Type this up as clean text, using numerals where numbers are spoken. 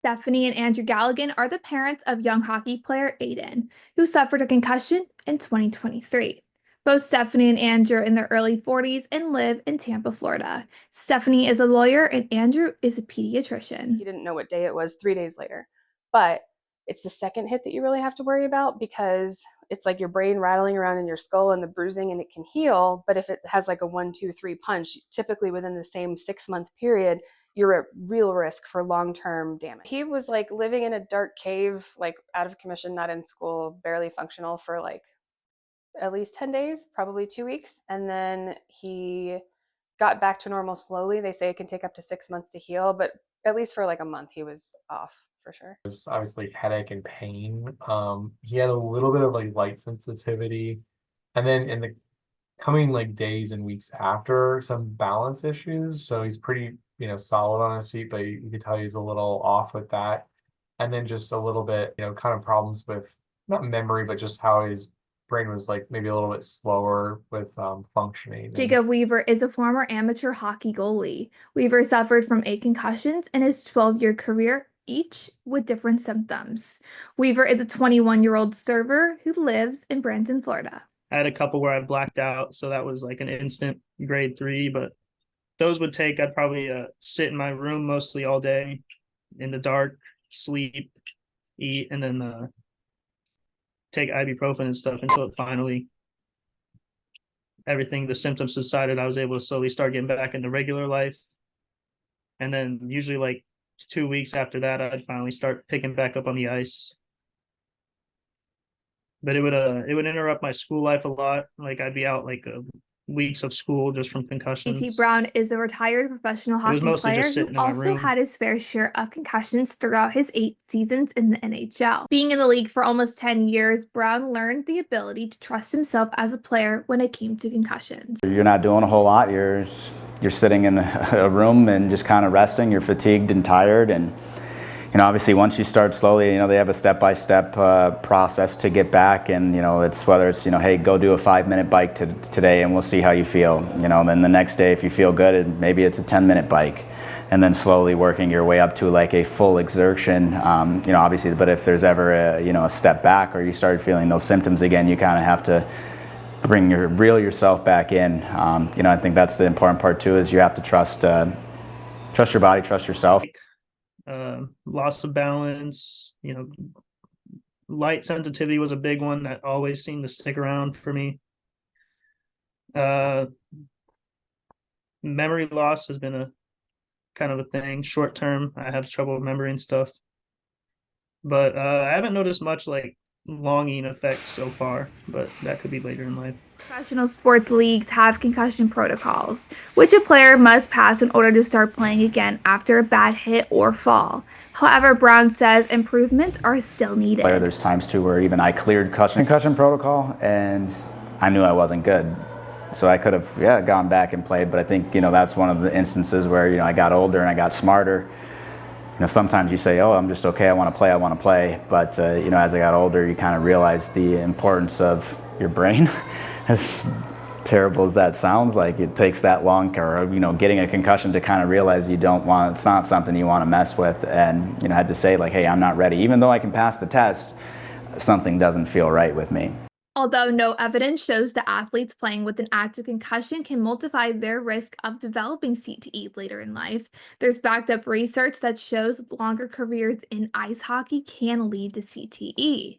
Stephanie and Andrew Galligan are the parents of young hockey player Aiden, who suffered a concussion in 2023. Both Stephanie and Andrew are in their early 40s and live in Tampa, Florida. Stephanie is a lawyer and Andrew is a pediatrician. He didn't know what day it was 3 days later. But it's the second hit that you really have to worry about because it's like your brain rattling around in your skull and the bruising and it can heal. But if it has like a 1, 2, 3 punch, typically within the same 6 month period, you're at real risk for long-term damage. He was like living in a dark cave, like out of commission, not in school, barely functional for like at least 10 days, probably 2 weeks. And then he got back to normal slowly. They say it can take up to 6 months to heal, but at least for like a month, he was off for sure. It was obviously headache and pain. He had a little bit of like light sensitivity. And then in the coming like days and weeks after, some balance issues. So he's pretty, solid on his feet, but you could tell he's a little off with that. And then just a little bit, kind of problems with not memory, but just how his brain was like maybe a little bit slower with functioning. Jacob Weaver is a former amateur hockey goalie. Weaver suffered from 8 concussions in his 12-year career, each with different symptoms. Weaver is a 21-year-old server who lives in Branson, Florida. I had a couple where I blacked out, so that was like an instant grade 3, but those would take, I'd probably sit in my room mostly all day in the dark, sleep, eat, and then take ibuprofen and stuff until it finally, the symptoms subsided. I was able to slowly start getting back into regular life. And then usually like 2 weeks after that, I'd finally start picking back up on the ice. But it would interrupt my school life a lot. Like I'd be out like weeks of school just from concussions. A.T. Brown is a retired professional hockey player who also had his fair share of concussions throughout his 8 seasons in the NHL. Being in the league for almost 10 years, Brown learned the ability to trust himself as a player when it came to concussions. You're not doing a whole lot. You're sitting in a room and just kind of resting. You're fatigued and tired, and obviously once you start slowly, they have a step-by-step process to get back, and it's whether it's hey, go do a 5-minute bike today and we'll see how you feel. Then the next day if you feel good, maybe it's a 10-minute bike, and then slowly working your way up to like a full exertion. Obviously, but if there's ever a step back or you start feeling those symptoms again, you kind of have to reel yourself back in. I think that's the important part too, is you have to trust your body, trust yourself. Loss of balance, light sensitivity was a big one that always seemed to stick around for me. Memory loss has been a kind of a thing. Short term, I have trouble remembering stuff, but I haven't noticed much like longing effects so far, but that could be later in life. Professional sports leagues have concussion protocols, which a player must pass in order to start playing again after a bad hit or fall. However, Brown says improvements are still needed. There's times too where even I cleared concussion protocol and I knew I wasn't good. So I could have gone back and played, but I think that's one of the instances where I got older and I got smarter. Sometimes you say, oh, I'm just okay, I want to play, but as I got older, you kind of realize the importance of your brain. As terrible as that sounds, like it takes that long, or getting a concussion to kind of realize it's not something you want to mess with, and I had to say like, hey, I'm not ready. Even though I can pass the test, something doesn't feel right with me. Although no evidence shows that athletes playing with an active concussion can multiply their risk of developing CTE later in life, there's backed up research that shows longer careers in ice hockey can lead to CTE.